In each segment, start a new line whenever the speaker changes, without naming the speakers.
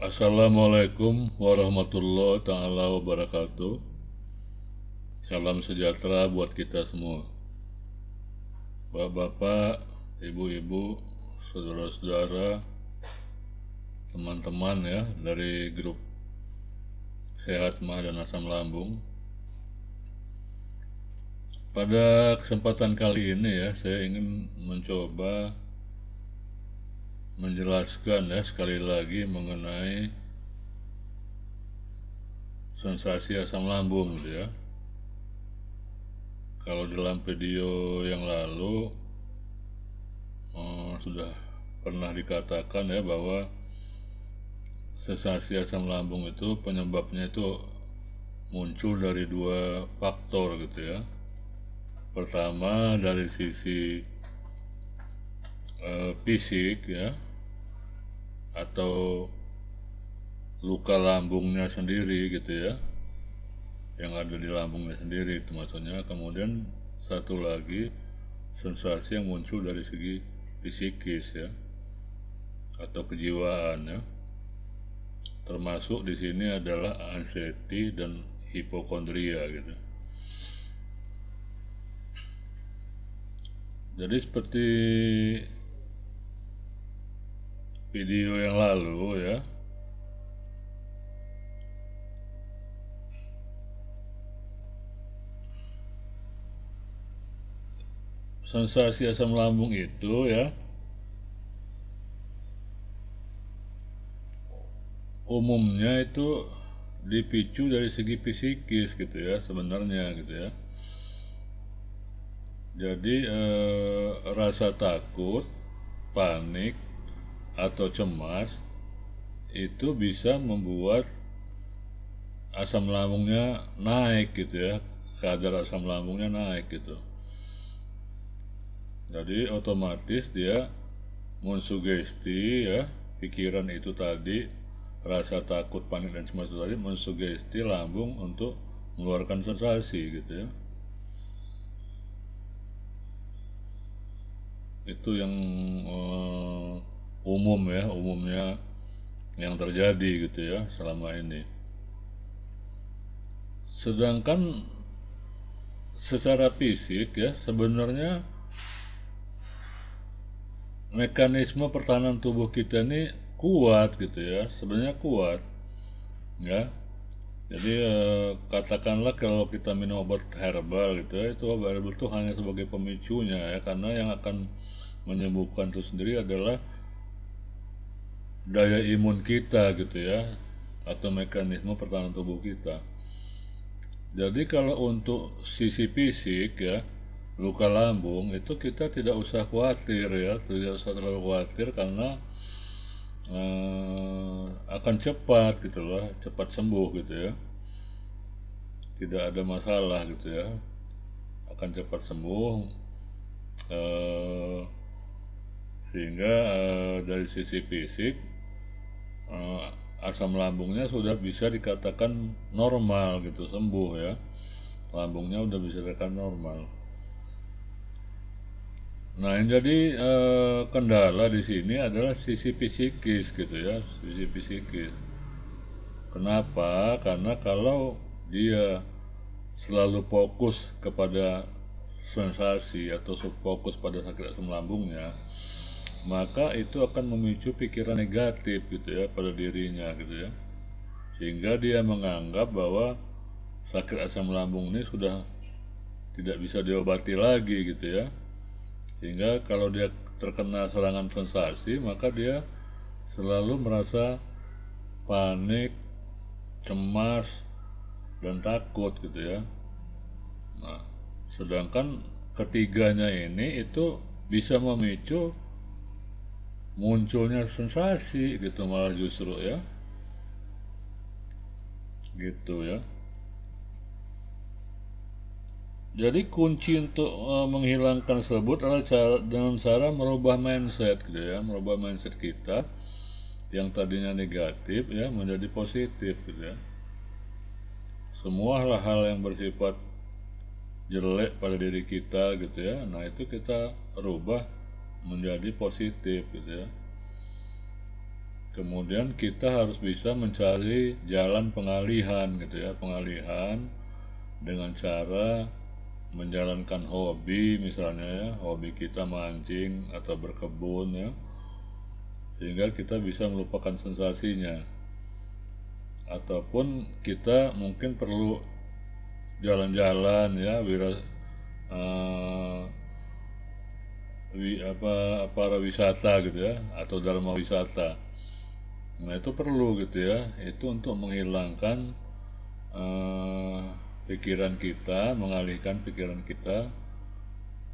Assalamualaikum warahmatullahi ta'ala wabarakatuh. Salam sejahtera buat kita semua. Bapak-bapak, ibu-ibu, saudara-saudara, teman-teman ya dari grup Sehat Mah dan Asam Lambung. Pada kesempatan kali ini ya, saya ingin mencoba menjelaskan ya sekali lagi mengenai sensasi asam lambung gitu ya. Kalau dalam video yang lalu sudah pernah dikatakan ya bahwa sensasi asam lambung itu penyebabnya itu muncul dari dua faktor gitu ya. Pertama dari sisi fisik ya, atau luka lambungnya sendiri gitu ya, yang ada di lambungnya sendiri itu maksudnya. Kemudian satu lagi sensasi yang muncul dari segi psikis ya, atau kejiwaan ya. Termasuk di sini adalah anxiety dan hipokondria gitu. Jadi seperti video yang lalu ya, sensasi asam lambung itu ya umumnya itu dipicu dari segi psikis gitu ya sebenarnya gitu ya. Jadi rasa takut, panik, atau cemas itu bisa membuat asam lambungnya naik gitu ya, kadar asam lambungnya naik gitu. Jadi otomatis dia mensugesti ya, pikiran itu tadi, rasa takut, panik, dan cemas itu tadi mensugesti lambung untuk mengeluarkan sensasi gitu ya. Itu yang umumnya yang terjadi gitu ya selama ini. Sedangkan secara fisik ya sebenarnya mekanisme pertahanan tubuh kita ini kuat gitu ya, sebenarnya kuat ya. Jadi katakanlah kalau kita minum obat herbal gitu ya, itu obat herbal itu hanya sebagai pemicunya ya, karena yang akan menyembuhkan itu sendiri adalah daya imun kita gitu ya, atau mekanisme pertahanan tubuh kita. Jadi kalau untuk sisi fisik ya, luka lambung itu kita tidak usah khawatir ya, tidak usah terlalu khawatir karena akan cepat gitu loh, cepat sembuh gitu ya, tidak ada masalah gitu ya, akan cepat sembuh. Sehingga dari sisi fisik asam lambungnya sudah bisa dikatakan normal gitu, sembuh ya, lambungnya udah bisa dikatakan normal. Nah, yang jadi kendala di sini adalah sisi psikis gitu ya, sisi psikis. Kenapa? Karena kalau dia selalu fokus kepada sensasi atau fokus pada sakit asam lambungnya, maka itu akan memicu pikiran negatif gitu ya pada dirinya gitu ya, sehingga dia menganggap bahwa sakit asam lambung ini sudah tidak bisa diobati lagi gitu ya. Sehingga kalau dia terkena serangan sensasi, maka dia selalu merasa panik, cemas, dan takut gitu ya. Nah, sedangkan ketiganya ini itu bisa memicu munculnya sensasi gitu malah justru ya, gitu ya. Jadi kunci untuk menghilangkan tersebut adalah dengan cara merubah mindset gitu ya, merubah mindset kita yang tadinya negatif ya menjadi positif gitu ya. Semua hal-hal yang bersifat jelek pada diri kita gitu ya, nah itu kita rubah menjadi positif gitu ya. Kemudian kita harus bisa mencari jalan pengalihan gitu ya, pengalihan dengan cara menjalankan hobi, misalnya ya, hobi kita mancing atau berkebun ya, sehingga kita bisa melupakan sensasinya. Ataupun kita mungkin perlu jalan-jalan ya, eh, para wisata gitu ya, atau dharma wisata. Nah itu perlu gitu ya, itu untuk menghilangkan eh, pikiran kita, mengalihkan pikiran kita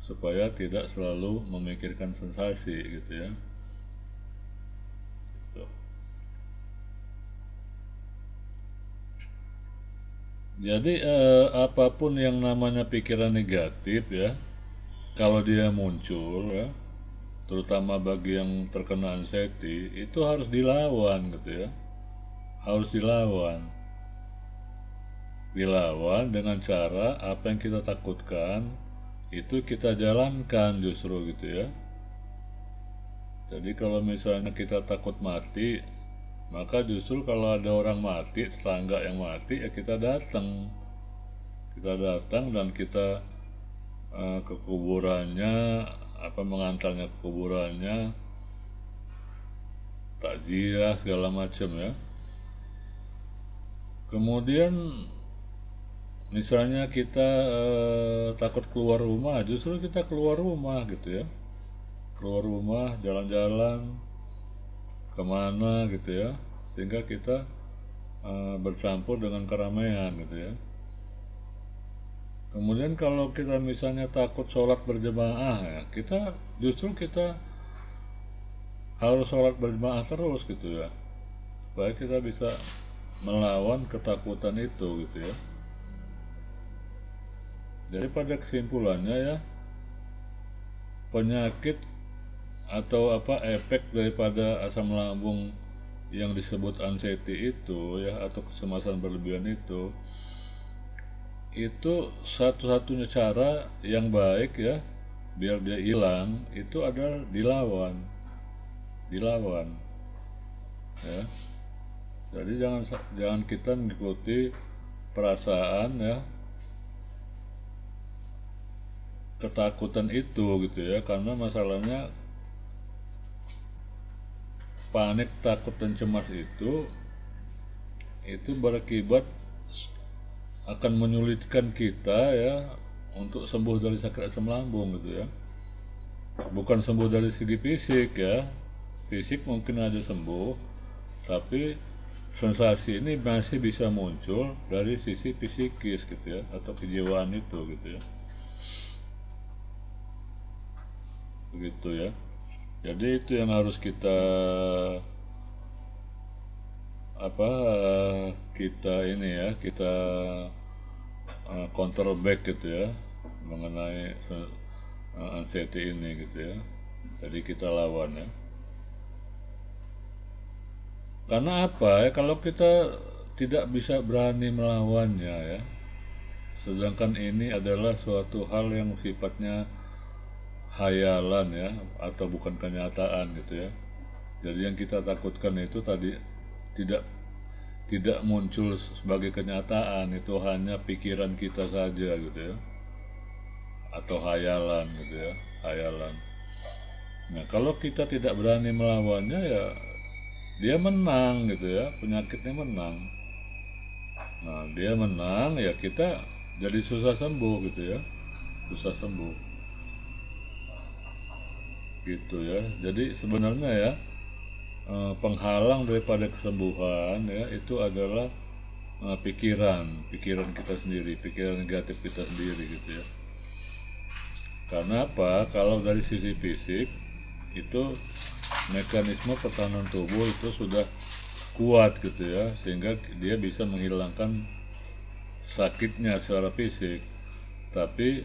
supaya tidak selalu memikirkan sensasi gitu ya. Gitu. Jadi apapun yang namanya pikiran negatif ya, kalau dia muncul ya, terutama bagi yang terkena anxiety, itu harus dilawan gitu ya, harus dilawan dengan cara apa yang kita takutkan itu kita jalankan justru gitu ya. Jadi kalau misalnya kita takut mati, maka justru kalau ada orang mati, tetangga yang mati, ya kita datang dan kita ke kuburannya, mengantarnya ke kuburannya, takziah segala macam ya. Kemudian misalnya kita takut keluar rumah, justru kita keluar rumah gitu ya, keluar rumah, jalan-jalan kemana gitu ya, sehingga kita bercampur dengan keramaian gitu ya. Kemudian kalau kita misalnya takut sholat berjamaah ya, kita harus sholat berjamaah terus gitu ya, supaya kita bisa melawan ketakutan itu gitu ya. Jadi pada kesimpulannya ya, penyakit atau efek daripada asam lambung yang disebut anxiety itu ya, atau kecemasan berlebihan itu satu-satunya cara yang baik ya biar dia hilang itu adalah dilawan ya. Jadi jangan kita mengikuti perasaan ya, ketakutan itu gitu ya, karena masalahnya panik, takut dan cemas itu berakibat akan menyulitkan kita ya untuk sembuh dari sakit asam lambung gitu ya. Bukan sembuh dari segi fisik ya, fisik mungkin aja sembuh, tapi sensasi ini masih bisa muncul dari sisi psikis gitu ya, atau kejiwaan itu gitu ya, begitu ya. Jadi itu yang harus kita kita counter back gitu ya, mengenai anxiety ini gitu ya. Jadi kita lawan ya. Karena kalau kita tidak bisa berani melawannya ya, sedangkan ini adalah suatu hal yang sifatnya hayalan ya, atau bukan kenyataan gitu ya. Jadi yang kita takutkan itu tadi tidak muncul sebagai kenyataan, itu hanya pikiran kita saja gitu ya, atau hayalan gitu ya, hayalan. Nah kalau kita tidak berani melawannya ya dia menang gitu ya, penyakitnya menang. Nah dia menang ya, kita jadi susah sembuh gitu ya, susah sembuh gitu ya. Jadi sebenarnya ya, penghalang daripada kesembuhan ya itu adalah pikiran kita sendiri, pikiran negatif kita sendiri gitu ya. Karena kalau dari sisi fisik itu mekanisme pertahanan tubuh itu sudah kuat gitu ya, sehingga dia bisa menghilangkan sakitnya secara fisik. Tapi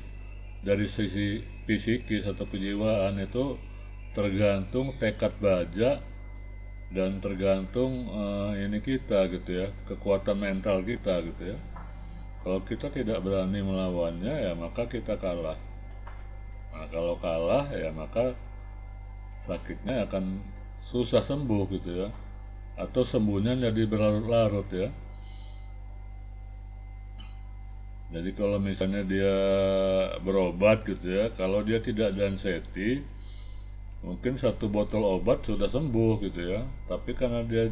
dari sisi psikis atau kejiwaan itu tergantung tekad baja dan tergantung ini kita gitu ya, kekuatan mental kita gitu ya. Kalau kita tidak berani melawannya ya maka kita kalah. Nah kalau kalah ya maka sakitnya akan susah sembuh gitu ya. atau sembuhnya jadi berlarut-larut ya. Jadi kalau misalnya dia berobat gitu ya, kalau dia tidak ada anxiety, mungkin satu botol obat sudah sembuh gitu ya. Tapi karena dia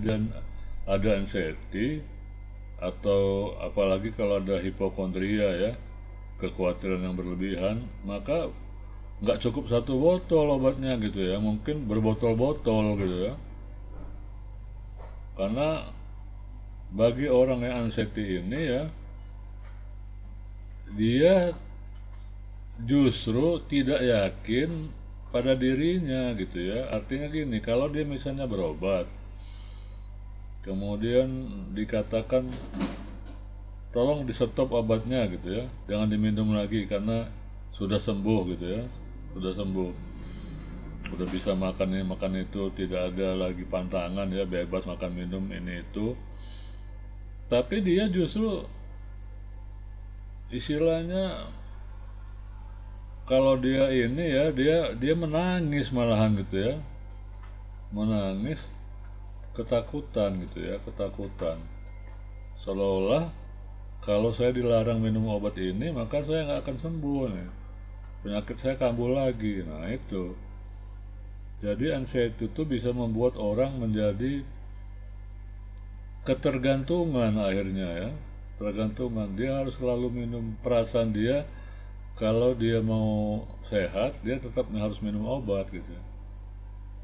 ada anxiety, atau apalagi kalau ada hipokondria ya, kekhawatiran yang berlebihan, maka nggak cukup satu botol obatnya gitu ya, mungkin berbotol-botol gitu ya. Karena bagi orang yang anxiety ini ya, dia justru tidak yakin pada dirinya gitu ya. Artinya gini, kalau dia misalnya berobat, kemudian dikatakan tolong di stop obatnya gitu ya, jangan diminum lagi karena sudah sembuh gitu ya, sudah sembuh, udah bisa makan ini makan itu, tidak ada lagi pantangan ya, bebas makan minum ini itu. Tapi dia justru istilahnya, kalau dia ini ya, dia menangis malahan gitu ya, menangis ketakutan gitu ya, ketakutan, seolah-olah kalau saya dilarang minum obat ini maka saya nggak akan sembuh nih, penyakit saya kambuh lagi. Nah itu, jadi anxiety itu bisa membuat orang menjadi ketergantungan akhirnya ya, tergantungan. Dia harus selalu minum, perasaan dia kalau dia mau sehat dia tetap harus minum obat gitu.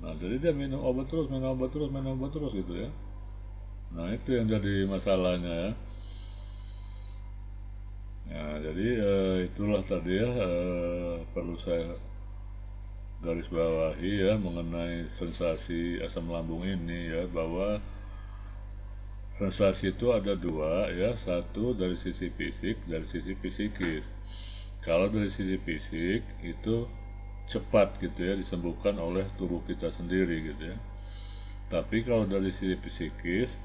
Nah jadi dia minum obat terus, minum obat terus, minum obat terus gitu ya. Nah itu yang jadi masalahnya ya. Nah jadi itulah tadi ya, perlu saya garis bawahi ya mengenai sensasi asam lambung ini ya, bahwa sensasi itu ada dua ya, satu dari sisi fisik, dari sisi psikis. Kalau dari sisi fisik itu cepat gitu ya disembuhkan oleh tubuh kita sendiri gitu ya. Tapi kalau dari sisi psikis,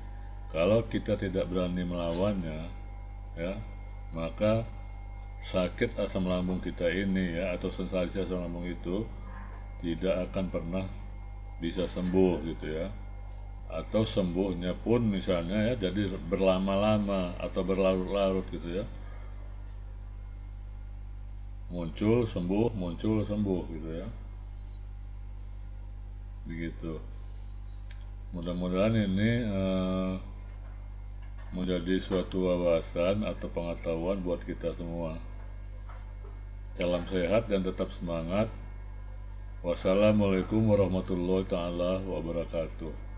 kalau kita tidak berani melawannya ya, maka sakit asam lambung kita ini ya, atau sensasi asam lambung itu tidak akan pernah bisa sembuh gitu ya. Atau sembuhnya pun misalnya ya jadi berlama-lama atau berlarut-larut gitu ya, muncul sembuh gitu ya, begitu. Mudah-mudahan ini menjadi suatu wawasan atau pengetahuan buat kita semua. Salam sehat dan tetap semangat. Wassalamualaikum warahmatullahi taala wabarakatuh.